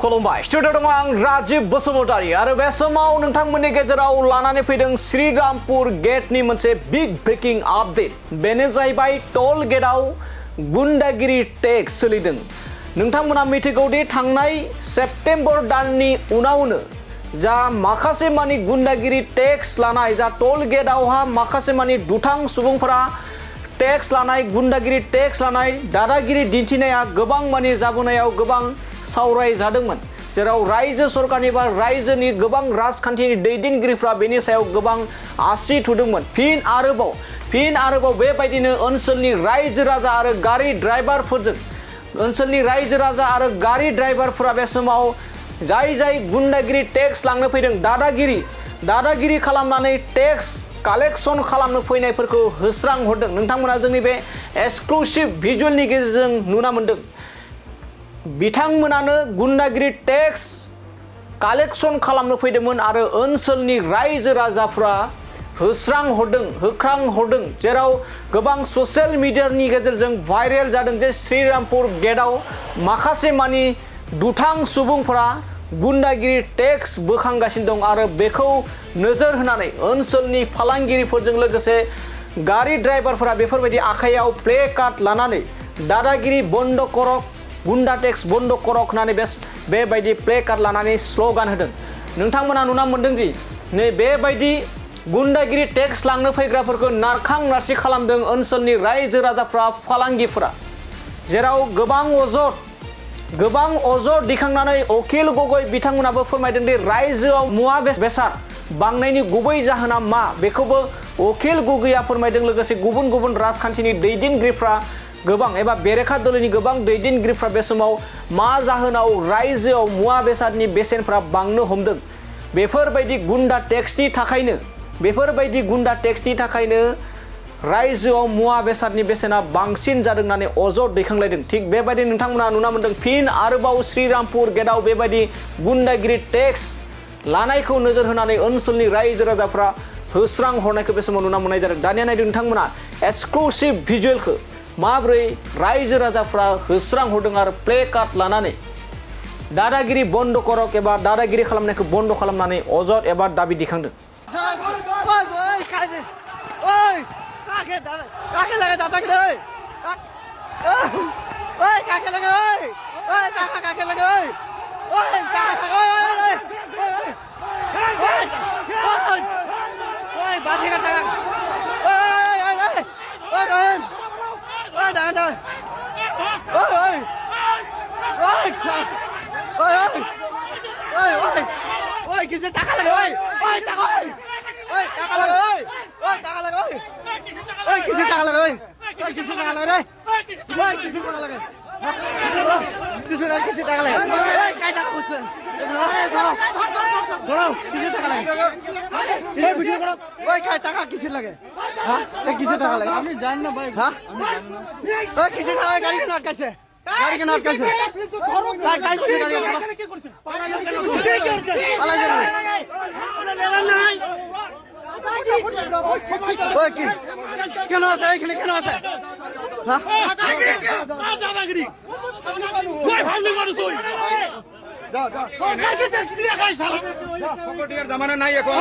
खुलुमबाय स्टुडिअ दङ आं राजीब बसुमतारी आरो बे समाव नोंथांमोननि गेजेराव लानानै फैदों श्रीरामपुर गेटनि मोनसे बिग ब्रेकिं आपडेट बेनो जाहैबाय टोल गेटआव गुन्डागिरि टेक्स सोलिदों नोंथांमोना मिथिगौदि थांनाय सेप्तेम्बर दाननि उनावनो जा माखासे मानि गुन्डागिरि टेक्स लानाय जा टोल गेटआवहा माखासे मानि दुथां सुबुंफोरा टेक्स लानाय गुन्डागिरि टेक्स लानाय दादागिरि दिन्थिनाया गोबां मानि जाबोनायाव गोबां सावराय जादोंमोन जेराव रायजो सरकारनि बा रायजोनि गोबां राजखान्थिनि दैदेनगिरिफ्रा बेनि सायाव गोबां आसि थुदोंमोन फिन आरोबाव बेबायदिनो ओनसोलनि रायजो राजा आरो गारि ड्राइभारफोरजों ओनसोलनि रायजो राजा आरो गारि ड्राइभारफोरा बे समाव जाय गुन्डागिरि टेक्स लांनो फैदों दादागिरि खालामनानै टेक्स कालेक्शन खालामनो फैनायफोरखौ होस्रां हरदों नोंथांमोना जोंनि बे एक्सक्लुसिव भिजुअलनि गेजेरजों नुना मोन्दों बिथांमोनानो गुन्डागिरि टेक्स कालेक्शन खालामनो फैदोंमोन आरो ओनसोलनि रायजो राजाफ्रा होख्रां हरदों जेराव गोबां ससियेल मिडियानि गेजेरजों भाइरेल जादों जे श्रीरामपुर गेटआव माखासे मानि दुथां सुबुंफोरा गुन्डागिरि टेक्स बोखांगासिनो दं आरो बेखौ नोजोर होनानै ओनसोलनि फालांगिरिफोरजों लोगोसे गारि ड्राइभारफोरा बेफोरबायदि आखायाव प्ले कार्ड लानानै दादागिरि बन्द करक गुन्डा टेक्स बन्द करक होननानै बेबायदि प्ले कार्ड लानानै स्ल'गान होदों नोंथांमोना नुना मोन्दों जि नै बेबायदि गुन्डागिरि टेक्स लांनो फैग्राफोरखौ नारखां नारसि खालामदों ओनसोलनि रायजो राजाफ्रा फालांगिफोरा जेराव गोबां अजद दिखांनानै अखिल गगৈ बिथांमोनाबो फोरमायदों दि रायजोआव मुवा बेसाद बांनायनि गुबै जाहोना मा बेखौबो अखिल गगैया फोरमायदों लोगोसे गुबुन राजखान्थिनि दैदेनगिरिफ्रा गोबां एबा बेरेखा दलनि गोबां दैदेनगिरिफ्रा बे समाव मा जाहोनाव रायजोआव मुवा बेसादनि बेसेनफ्रा बांनो हमदों बेफोरबायदि गुन्डा टेक्सनि थाखायनो रायजोआव मुवा बेसादनि बेसेना बांसिन जादों होननानै अजद दैखांलायदों थिग बेबायदि नोंथांमोना नुना मोन्दों फिन आरोबाव श्रीरामपुर गेटआव बेबायदि गुन्डागिरि टेक्स लानायखौ नोजोर होनानै ओनसोलनि रायजो राजाफ्रा होस्रां हरनायखौ बे समाव नुना मोननाय जादों दानिया नायदों नोंथांमोना एक्सक्लुसिभ भिजुअलखौ माब्रै रायजो राजाफ्रा होस्रां हरदों आरो प्ले कार्ड लानानै दादागिरि बन्द करक एबा दादागिरि खालामनायखौ बन्द खालामनानै अजद एबा दाबि दिखांदों জামানা নাই এখন